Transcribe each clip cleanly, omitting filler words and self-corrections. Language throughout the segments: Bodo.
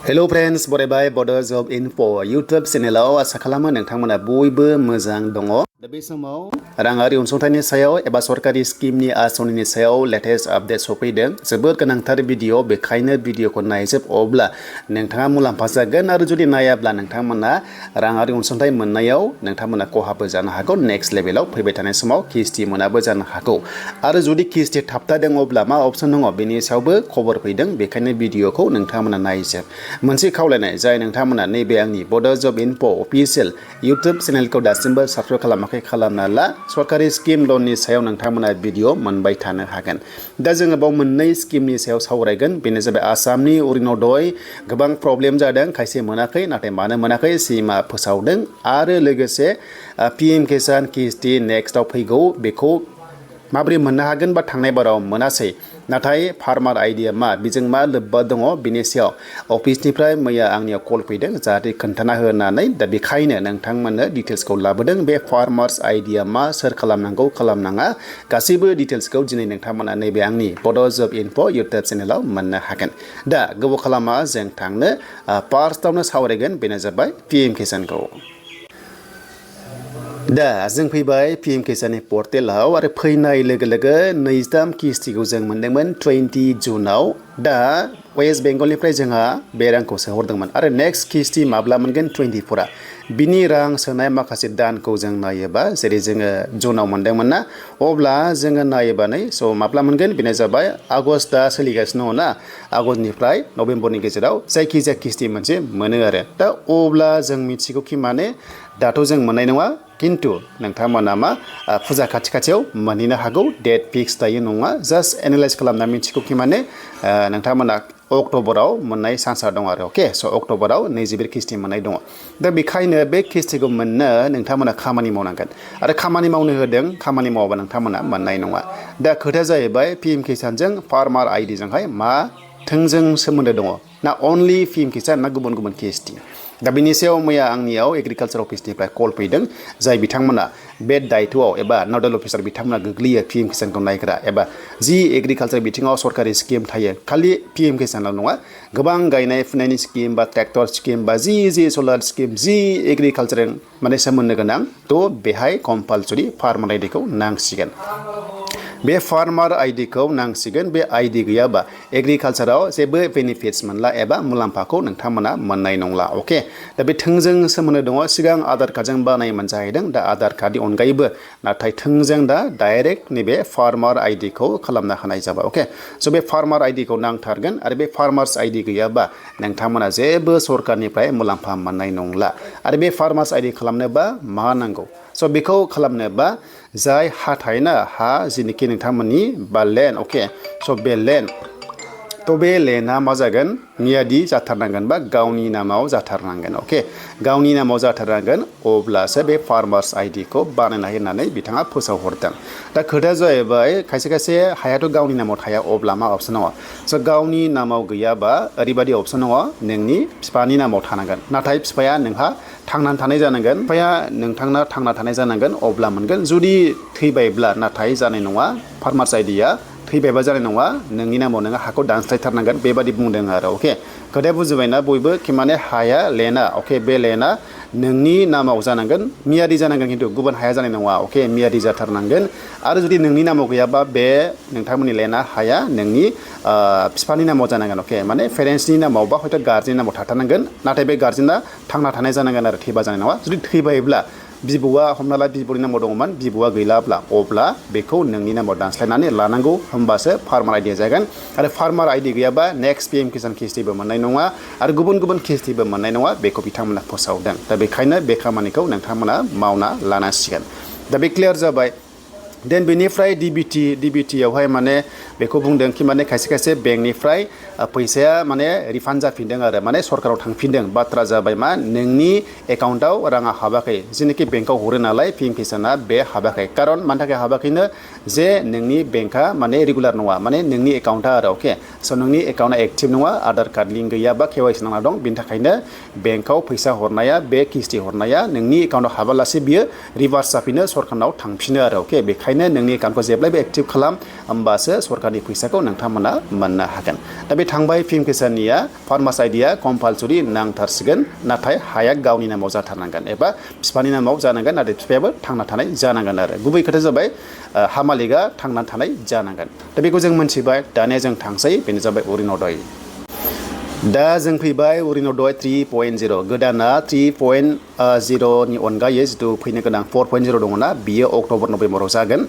हेलो फ्रेंड्स बरायबाय बड' जब इनफो इउटुब चेनेलाव आसा खालामो नोंथांमोना बयबो मोजां दङ। दा बे समाव राङारि अनसुंथाइनि सायाव एबा सरकारि स्किमनि आसनिनि सायाव लेटेस्ट आपडेट सफैदों। जोबोद गोनांथार भिडिअ, बेखायनो भिडिअखौ नायजोब अब्ला नोंथाङा मुलाम्फा जागोन आरो जुदि नायाब्ला नोंथांमोना राङारि अनसुंथाइ मोननायाव नोंथांमोना खहाबो जानो हागौ। नेक्स्ट लेभेलाव फैबाय थानाय समाव किस्ति मोनाबो जानो हागौ आरो जुदि किस्ति थाबथादों अब्ला मा अपसन दङ बेनि सायावबो खबर फैदों। बेखायनो भिडिअखौ नोंथांमोना नायजोब। मोनसे खावलायनाय जाय नोंथांमोना नैबे आंनि बड' जब इनफो अफिसियेल इउटुब चेनेलखौ दासिमबो साबस्क्राइब खालामाखै खालामना ला। सरकारि स्किम लननि सायाव नोंथांमोना भिडिअ मोनबाय थानो हागोन। दा जोङो बाव मोननै स्किमनि सायाव सावरायगोन। बेनो जाबाय आसामनि अरुण'दय गोबां प्रब्लेम जादों, खायसे मोनाखै, नाथाय मानो मोनाखै सिमा फोसावदों आरो लोगोसे PM किसान किस्ति नेक्स्टआव फैगौ बेखौ माबोरै मोननो हागोन बा थांनाय बाराव मोनासै, नाथाय फार्मार आइडिया मा बेजों मा लोब्बा दङ बेनि सायाव अफिसनिफ्राय मैया आंनियाव कल फैदों जाहाथे खोन्थाना होनानै। दा बेखायनो नोंथांमोननो डिटेल्सखौ लाबोदों। बे फार्मार्स आइडिया मा, सोर खालामनांगौ खालामनाङा गासैबो डिटेल्सखौ दिनै नोंथांमोना नैबे आंनि बड' जब इनफो इउटुब चेनेलाव मोननो हागोन। दा गोबाव खालामा जों थांनो फार्स्टआवनो सावरायगोन, बेनो जाबाय PM किसानखौ। दा जों फैबाय PM किसाननि पर्टेलाव आरो फैनाय लोगो लोगो 23 किस्तिखौ जों मोनदोंमोन 20 जुनाव। दा वेस्ट बेंगलनिफ्राय जोंहा बे रांखौ सोहरदोंमोन आरो नेक्स्ट किस्ति माब्ला मोनगोन 24आ। बिनि रां सोनाय माखासे दानखौ जों नायोबा जेरै जोङो जुनाव मोनदोंमोन ना, अब्ला जोङो नायोबा नै माब्ला मोनगोन बेनो जाबाय आगष्ट दा सोलिगासिनो दङ ना, आगष्टनिफ्राय नभेम्बरनि गेजेराव जायखिजाया किस्ति मोनसे मोनो आरो। दा अब्ला जों मिथिगौ कि माने दाथ' जों मोननाय नङा, किन्तु नोंथांमोना मा फुजा खाथि खाथियाव मोनहैनो हागौ। डेट फिक्स दायो नङा, जास्ट एनालाइज खालामना मिथिगौ कि माने नोंथांमोना अक्ट'बराव मोननाय चान्सआ दं आरो। अके, स' अक्ट'बराव 20 किस्ति मोननाय दङ। दा बेखायनो बे किस्तिखौ मोननो नोंथांमोना खामानि मावनांगोन आरो खामानि मावनो होदों, खामानि मावाबा नोंथांमोना मोननाय नङा। दा खोथाया जाहैबाय PM किसानजों फार्मार आइडिजोंहाय मा थोंजों सोमोन्दो दङ ना अनलि PM किसान ना गुबुन गुबुन किस्ति। दा बिनि सायाव मैया आंनियाव एग्रिकालसार अफिसनिफ्राय कल फैदों, जाय बिथांमोना बे दायथ'आव एबा नडेल अफिसार बिथांमोना गोग्लैयो PM किसानखौ नायग्रा एबा जि एग्रिकालसार बिथिङाव सरकारि स्किम थायो। खालि PM किसानल' नङा, गोबां गायनाय फुनायनि स्किम बा ट्रेक्टर स्किम बा जि सलार स्किम जि एग्रिकालसारजों माने सोमोन्दो गोनां, थ' बेहाय कम्पालसरि फार्मार आइडिखौ नांसिगोन। बे फार्मार आइडिखौ नांसिगोन। बे आइडि गैयाबा एग्रिकालसाराव जेबो बेनिफिट्स मोनला एबा मुलाम्फाखौ नोंथांमोना मोननाय नंला। अके, दा बे थोंजों सोमोन्दो दङ। सिगां आधार कार्डजों बानायोमोन जाहैदों, दा आधार कार्डनि अनगायैबो नाथाय थोंजों दा डाइरेक्ट नैबे फार्मार आइडिखौ खालामनो हानाय जाबाय। अके, स' बे फार्मार आइडिखौ नांथारगोन आरो बे फार्मार्स आइडि गैयाबा नोंथांमोना जेबो सरकारनिफ्राय मुलाम्फा मोननाय नंला। आरो बे फार्मार्स आइडि खालामनोबा मा नांगौ? स' बेखौ खालामनोबा जाय हा थायोना, हा जेनोखि नोंथांमोननि बा लेन्ड, अके, स' बे लेन्ड, थ' बे लेन्डआ मा जागोन मियादि जाथारनांगोन बा गावनि नामाव जाथारनांगोन। अके, गावनि नामाव जाथारनांगोन, अब्लासो बे फार्मार्स आइडिखौ बानायना होननानै बिथाङा फोसावहरदों। दा खोथाया जाहैबाय खायसे खायसे हायाथ' गावनि नामाव थाया, अब्ला मा अपसन दङ? स' गावनि नामाव गैयाबा ओरैबायदि अपसन दङ, नोंनि बिफानि नामाव थानांगोन, नाथाय बिफाया नोंहा थांनानै थानाय जानांगोन, बिफाया नोंथांना थांना थानाय जानांगोन, अब्ला मोनगोन। जुदि थैबायब्ला नाथाय जानाय नङा, फार्मार्स आइडिया थैबायबा जानाय नङा, नोंनि नामाव नोङो हाखौ दानस्लायथारनांगोन, बेबादि बुंदों आरो। अके, खोथाया बुजिबायना बयबो कि माने हाया लेन्डआ, अके, बे लेन्डआ नोंनि नामाव जानांगोन, मियादि जानांगोन, खिन्थु गुबुन हाया जानाय नङा। अके, मियादि जाथारनांगोन। आरो जुदि नोंनि नामाव गैयाबा बे नोंथांमोननि लेन्डआ हाया नोंनि बिफानि नामाव जानांगोन। अके, माने पेरेन्ट्सनि नामाव बा हयथ' गार्जेननि नामाव थाथारनांगोन, नाथाय बे गार्जेना थांना थानाय जानांगोन आरो थैबा जानाय नङा। जुदि थैबायब्ला बिबौआ, हमना ला बिबौनि नामाव दङमोन, बिबौआ गैलाब्ला अब्ला बेखौ नोंनि नामाव दानस्लायनानै लानांगौ, होमबासो फार्मार आइडिया जागोन। आरो फार्मार आइडि गैयाबा नेक्स्ट PM किसान किस्तिबो मोननाय नङा आरो गुबुन गुबुन किस्तिबो मोननाय नङा, बेखौ बिथांमोना फोसावदों। दा बेखायनो बे खामानिखौ नोंथांमोना मावना लानांसिगोन। दा बे क्लियार जाबाय। देन बेनिफ्राय DBTआवहाय माने बेखौ बुंदों कि माने खायसे खायसे बेंकनिफ्राय फैसाया माने रिफान्ड जाफिनदों आरो माने सरकाराव थांफिनदों। बाथ्रा जाबाय मा, नोंनि एकाउन्टाव राङा हाबाखै, जेनोखि बेंकआव हरो नालाय PM किसाना बे हाबाखै। खारन मानि थाखाय हाबाखैनो, जे नोंनि बेंकआ माने रेगुलार नङा, माने नोंनि एकाउन्टआ आरो। अके, स' नोंनि एकाउन्टआ एक्टिभ नङा आधार कार्ड लिंक गैया बा KYC नांना दं बिनि थाखायनो बेंकआव फैसा हरनाया बे किस्ति हरनाया नोंनि एकाउन्टआव हाबालासे बियो रिभार्स जाफिनो सरकारनाव थांफिनो आरो अके बेखायनो नोंनि एकाउन्टखौ जेब्लायबो एक्टिभ खालाम होमबासो सरकारनि फैसाखौ नोंथांमोना मोननो हागोन दा बे थांबाय पिएम किसाननिया फार्मार्स आइडिया कम्पालसरि नांथारसिगोन नाथाय हाया गावनि नामाव जाथारनांगोन एबा बिफानि नामाव जानांगोन नाथाय बिफायाबो थांना थानाय जानांगोन आरो गुबै खोथाया जाबाय हा मालिकआ थांनानै थानाय जानांगोन दा बेखौ जों मोनथिबाय दानिया जों थांसै बेनो जाबाय अरुण'दय दा जों फैबाय अरुण'दय 3.0 गोदाना 3.0 नि अनगायै जिथु फैनो गोनां 4.0 दङना बियो अक्ट'बर नभेम्बराव जागोन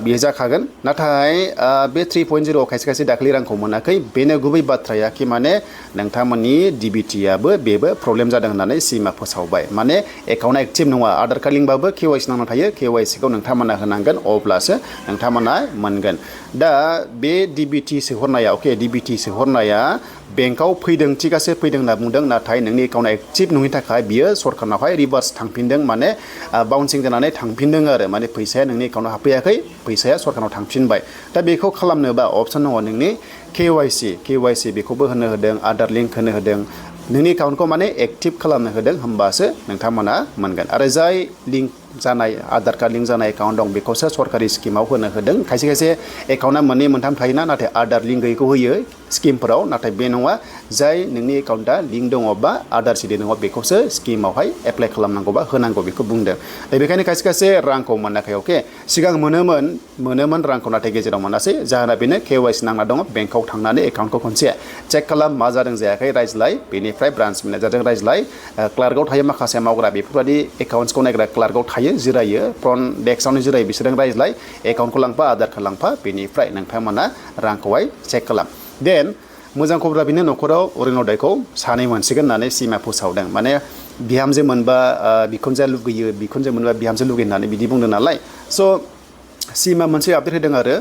बियो जाखागोन नाथाय बे 3.0 खायसे खायसे दाखालि रांखौ मोनाखै बेनो गुबै बाथ्राया कि माने नोंथांमोननि DBTआबो बेबो प्रब्लेम जादों होननानै सिमा फोसावबाय माने एकाउन्टआ एक्टिभ नङा आधार कार्ड लिंकबाबो KYC नांना थायो KYCखौ नोंथांमोना होनांगोन अब्लासो नोंथांमोना मोनगोन दा बे DBT सोहरनाया अके DBT सोहरनाया बेंकआव फैदों थिगासे फैदों होनना बुंदों नाथाय नोंनि एकाउन्टआ एक्टिभ नङिनि थाखाय बियो सरकारनावहाय रिभार्स थांफिनदों माने बाउन्सिं जानानै थांफिनदों आरो माने फैसाया नोंनि एकाउन्टआव हाबफैयाखै फैसाया सरकारनाव थांफिनबाय दा बेखौ खालामनोबा अपसन दङ नोंनि KYC बेखौबो होनो होदों आधार लिंक होनो होदों नोंनि एकाउन्टखौ माने एक्टिभ खालामनो होदों होमबासो नोंथांमोना मोनगोन आरो जाय लिंक जानाय आधार कार्ड लिंक जानाय एकाउन्ट दं बेखौसो सरकारि स्किमाव होनो होदों खायसे खायसे एकाउन्टआ मोननै मोनथाम थायोना नाथाय आधार लिंक गैयैखौ होयो स्किमफोराव नाथाय बे नङा जाय नोंनि एकाउन्टआ लिंक दङबा आधार सिडि दङ बेखौसो स्किमावहाय एप्लाइ खालामनांगौबा होनांगौ बेखौ बुंदों दा बेखायनो खायसे खायसे रांखौ मोनाखै अके सिगां मोनोमोन रांखौ नाथाय गेजेराव मोनासै जाहोना बेनो KYC नांना दङ बेंकआव थांनानै एकाउन्टखौ खनसे चेक खालाम मा जादों जायाखै रायज्लाय बेनिफ्राय ब्रान्च मेनेजारजों रायज्लाय क्लार्कआव थायो माखासे मावग्रा बेफोरबायदि एकाउन्ट्सखौ नायग्रा क्लार्कआव थायो जिरायो फ्रन्ट डेस्कआवनो जिरायो बिसोरजों रायज्लाय एकाउन्टखौ लांफा आधारखौ लांफा बेनिफ्राय नोंथांमोना रांखौहाय चेक खालाम देन मोजां खबरा बेनो न'खराव अरुण'दयखौ सानै मोनसिगोन होननानै सिमा फोसावदों माने बिहामजो मोनबा बिखुनजोआ लुगैयो बिखुनजो मोनबा बिहामजो लुगैयो होननानै बिदि बुंदों नालाय स' सिमा मोनसे आपडेट होदों आरो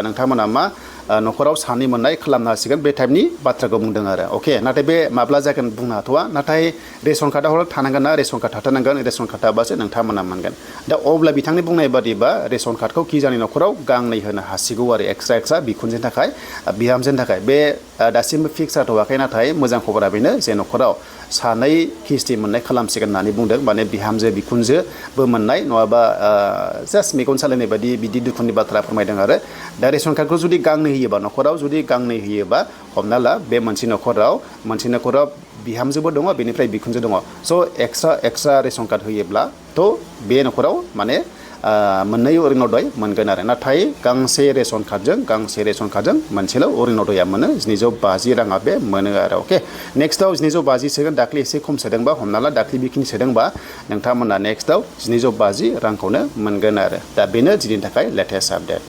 नोंथांमोना मा न'खराव सानै मोननाय खालामनो हासिगोन बे टाइपनि बाथ्राखौ बुंदों आरो अके नाथाय बे माब्ला जागोन बुंनो हाथ'वा नाथाय रेशन कार्डआ हर थानांगोन ना रेशन कार्ड थाथारनांगोन रेशन कार्ड थाबासो नोंथांमोना मोनगोन दा अब्ला बिथांनि बुंनाय बादिबा रेशन कार्डखौ किजानि न'खराव गांनै होनो हासिगौ आरो एक्सट्रा बिखुनजोनि थाखाय बिहामजोनि थाखाय बे दासिमबो फिक्स जाथ'वाखै नाथाय मोजां खबरा बेनो जे न'खराव सानै किस्ति मोननाय खालामसिगोन होननानै बुंदों माने बिहामजो बिखुनजोबो मोननाय नङाबा जास्ट मेगन सालायनाय बायदि बिदि दुखुनि बाथ्रा फोरमायदों आरो दा रेशन कार्डखौ जुदि गांनै होयोबा न'खराव जुदि गांनै होयोबा हमना ला बे मोनसे न'खराव बिहामजोबो दङ बेनिफ्राय बिखुनजो दङ स' एक्सट्रा रेशन कार्ड होयोब्ला थ' बे न'खराव माने मोननै अरुण'दय मोनगोन आरो नाथाय गांसे रेशन कार्डजों मोनसेल' अरुण'दया मोनो 750 राङा बे मोनो आरो अके नेक्स्टआव 750 सोगोन दाख्लै एसे खम सोदोंबा हमना ला दाख्लै बेखिनि सोदोंबा नोंथांमोना नेक्स्टआव 750 रांखौनो मोनगोन आरो दा बेनो दिनैनि थाखाय लेटेस्ट आपडेट